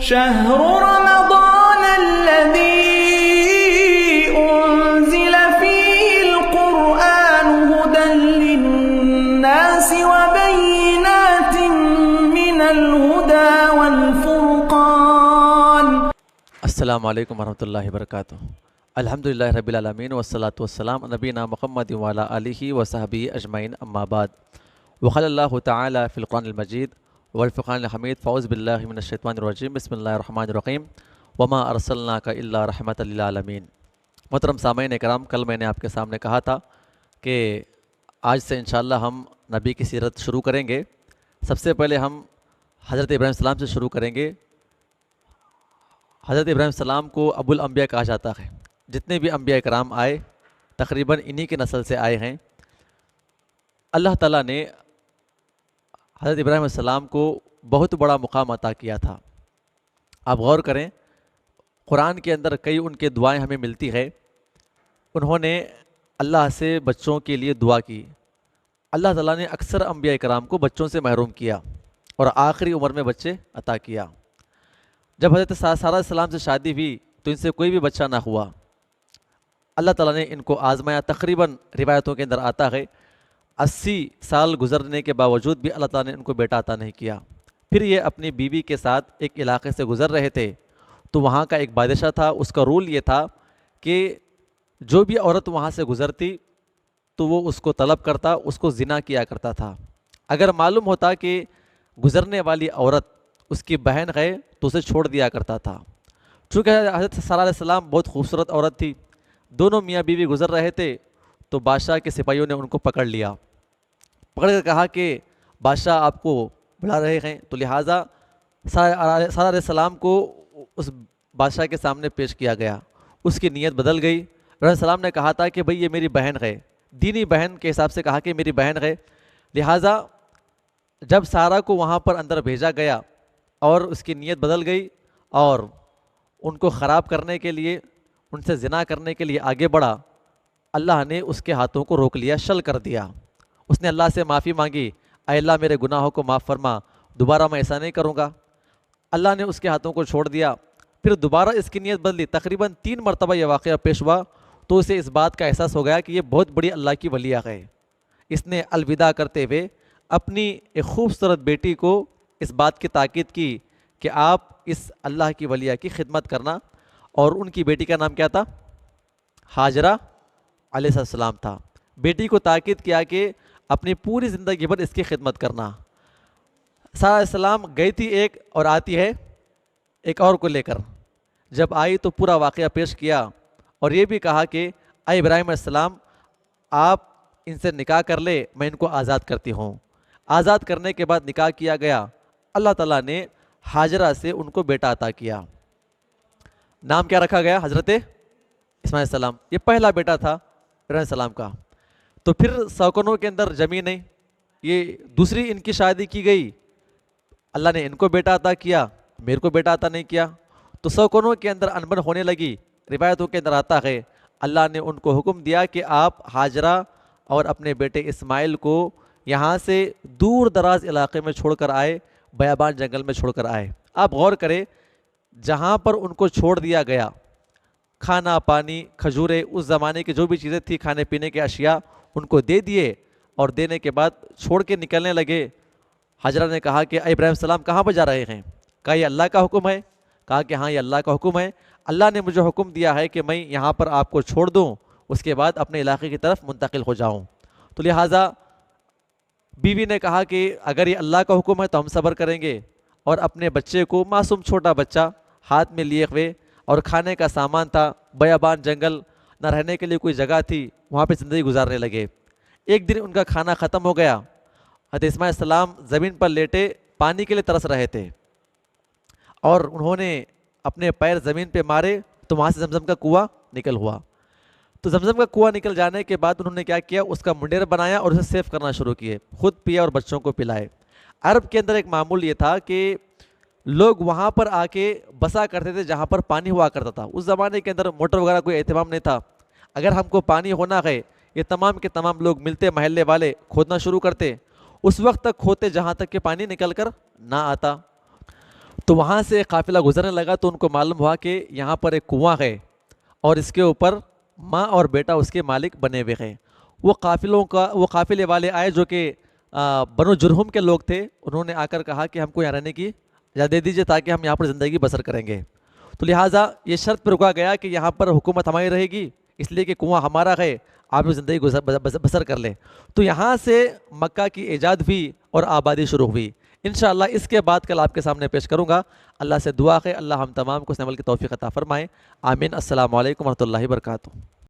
شهر رمضان الذي أنزل فيه القرآن هدى للناس وبينات من الهدى والفرقان. السلام علیکم ورحمۃ اللہ وبرکاتہ. الحمدللہ رب العالمین والصلاة والسلام نبینا محمد وعلی آلہ وصحبہ اجمعین اما بعد. وقال اللہ تعالی فی القرآن المجید والفرقان الحمید. فاعوذ باللہ من الشیطان الرجیم. بسم اللہ الرحمن الرحیم. وما ارسلناک الا رحمۃ للعالمین. محترم سامعین اکرام، کل میں نے آپ کے سامنے کہا تھا کہ آج سے انشاءاللہ ہم نبی کی سیرت شروع کریں گے. سب سے پہلے ہم حضرت ابراہیم السلام سے شروع کریں گے. حضرت ابراہیم السلام کو ابو الانبیاء کہا جاتا ہے. جتنے بھی انبیاء کرام آئے تقریباً انہی کے نسل سے آئے ہیں. اللہ تعالیٰ نے حضرت ابراہیم السلام کو بہت بڑا مقام عطا کیا تھا. آپ غور کریں، قرآن کے اندر کئی ان کے دعائیں ہمیں ملتی ہے. انہوں نے اللہ سے بچوں کے لیے دعا کی. اللہ تعالیٰ نے اکثر انبیاء کرام کو بچوں سے محروم کیا اور آخری عمر میں بچے عطا کیا. جب حضرت سارہ السلام سے شادی ہوئی تو ان سے کوئی بھی بچہ نہ ہوا. اللہ تعالیٰ نے ان کو آزمایا. تقریباً روایتوں کے اندر آتا ہے 80 سال گزرنے کے باوجود بھی اللہ تعالیٰ نے ان کو بیٹا عطا نہیں کیا. پھر یہ اپنی بیوی کے ساتھ ایک علاقے سے گزر رہے تھے تو وہاں کا ایک بادشاہ تھا. اس کا رول یہ تھا کہ جو بھی عورت وہاں سے گزرتی تو وہ اس کو طلب کرتا، اس کو زنا کیا کرتا تھا. اگر معلوم ہوتا کہ گزرنے والی عورت اس کی بہن ہے تو اسے چھوڑ دیا کرتا تھا. چونکہ حضرت سارہ علیہ السلام بہت خوبصورت عورت تھی، دونوں میاں بیوی گزر رہے تھے تو بادشاہ کے سپاہیوں نے ان کو پکڑ لیا. پکڑ کر کہا کہ بادشاہ آپ کو بلا رہے ہیں. تو لہٰذا سارہ علیہ السلام کو اس بادشاہ کے سامنے پیش کیا گیا. اس کی نیت بدل گئی. علیہ السلام نے کہا تھا کہ بھئی یہ میری بہن ہے، دینی بہن کے حساب سے کہا کہ میری بہن ہے. لہٰذا جب سارہ کو وہاں پر اندر بھیجا گیا اور اس کی نیت بدل گئی اور ان کو خراب کرنے کے لیے، ان سے زنا کرنے کے لیے آگے بڑھا، اللہ نے اس کے ہاتھوں کو روک لیا، شل کر دیا. اس نے اللہ سے معافی مانگی، اے اللہ میرے گناہوں کو معاف فرما، دوبارہ میں ایسا نہیں کروں گا. اللہ نے اس کے ہاتھوں کو چھوڑ دیا. پھر دوبارہ اس کی نیت بدلی. تقریباً 3 مرتبہ یہ واقعہ پیش ہوا تو اسے اس بات کا احساس ہو گیا کہ یہ بہت بڑی اللہ کی ولیہ ہے. اس نے الوداع کرتے ہوئے اپنی ایک خوبصورت بیٹی کو اس بات کی تاکید کی کہ آپ اس اللہ کی ولیہ کی خدمت کرنا. اور ان کی بیٹی کا نام کیا تھا؟ ہاجرہ علیہ السلام تھا. بیٹی کو تاکید کیا کہ اپنی پوری زندگی بھر اس کی خدمت کرنا. سارہ علیہ السلام گئی تھی ایک اور آتی ہے ایک اور کو لے کر. جب آئی تو پورا واقعہ پیش کیا اور یہ بھی کہا کہ اے ابراہیم علیہ السلام آپ ان سے نکاح کر لے، میں ان کو آزاد کرتی ہوں. آزاد کرنے کے بعد نکاح کیا گیا. اللہ تعالیٰ نے ہاجرہ سے ان کو بیٹا عطا کیا. نام کیا رکھا گیا؟ حضرت اسماعیل السلام. یہ پہلا بیٹا تھا ابراہیم السلام کا. تو پھر سوکنوں کے اندر جمی نہیں. یہ دوسری ان کی شادی کی گئی. اللہ نے ان کو بیٹا عطا کیا، میرے کو بیٹا عطا نہیں کیا. تو سوکنوں کے اندر انبن ہونے لگی. روایتوں کے اندر آتا ہے اللہ نے ان کو حکم دیا کہ آپ ہاجرہ اور اپنے بیٹے اسماعیل کو یہاں سے دور دراز علاقے میں چھوڑ کر آئے، بیابان جنگل میں چھوڑ کر آئے. آپ غور کریں، جہاں پر ان کو چھوڑ دیا گیا، کھانا پانی کھجورے اس زمانے کی جو بھی چیزیں تھیں کھانے پینے کے اشیاء ان کو دے دیے اور دینے کے بعد چھوڑ کے نکلنے لگے. ہاجرہ نے کہا کہ اے ابراہیم السلام کہاں پہ جا رہے ہیں؟ کہا یہ اللہ کا حکم ہے. کہا کہ ہاں یہ اللہ کا حکم ہے. اللہ نے مجھے حکم دیا ہے کہ میں یہاں پر آپ کو چھوڑ دوں، اس کے بعد اپنے علاقے کی طرف منتقل ہو جاؤں. تو لہٰذا بیوی نے کہا کہ اگر یہ اللہ کا حکم ہے تو ہم صبر کریں گے. اور اپنے بچے کو، معصوم چھوٹا بچہ ہاتھ میں لیے ہوئے، اور کھانے کا سامان تھا، بیابان جنگل، نہ رہنے کے لیے کوئی جگہ تھی، وہاں پہ زندگی گزارنے لگے. ایک دن ان کا کھانا ختم ہو گیا. حضرت اسماعیل السلام زمین پر لیٹے پانی کے لیے ترس رہے تھے اور انہوں نے اپنے پیر زمین پہ مارے تو وہاں سے زمزم کا کنواں نکل ہوا. تو زمزم کا کنواں نکل جانے کے بعد انہوں نے کیا کیا، اس کا منڈیر بنایا اور اسے سیف کرنا شروع کیے. خود پیا اور بچوں کو پلائے. عرب کے اندر ایک معمول یہ تھا کہ لوگ وہاں پر آ کے بسا کرتے تھے جہاں پر پانی ہوا کرتا تھا. اس زمانے کے اندر موٹر وغیرہ کوئی اہتمام نہیں تھا. اگر ہم کو پانی ہونا ہے یہ تمام کے تمام لوگ ملتے، محلے والے کھودنا شروع کرتے. اس وقت تک کھوتے جہاں تک کہ پانی نکل کر نہ آتا. تو وہاں سے قافلہ گزرنے لگا تو ان کو معلوم ہوا کہ یہاں پر ایک کنواں ہے اور اس کے اوپر ماں اور بیٹا اس کے مالک بنے ہوئے ہیں. وہ قافلے والے آئے جو کہ بنو جرہم کے لوگ تھے. انہوں نے آ کر کہا کہ ہم کو یہاں رہنے کی اجازت دے دیجیے تاکہ ہم یہاں پر زندگی بسر کریں گے. تو لہٰذا یہ شرط پر رکا گیا کہ یہاں پر حکومت ہماری رہے گی، اس لیے کہ کنواں ہمارا ہے، آپ زندگی بسر کر لیں. تو یہاں سے مکہ کی ایجاد ہوئی اور آبادی شروع ہوئی. انشاءاللہ اس کے بعد کل آپ کے سامنے پیش کروں گا. اللہ سے دعا ہے اللہ ہم تمام کو اس عمل کی توفیق عطا فرمائے. آمین. السلام علیکم ورحمۃ اللہ وبرکاتہ.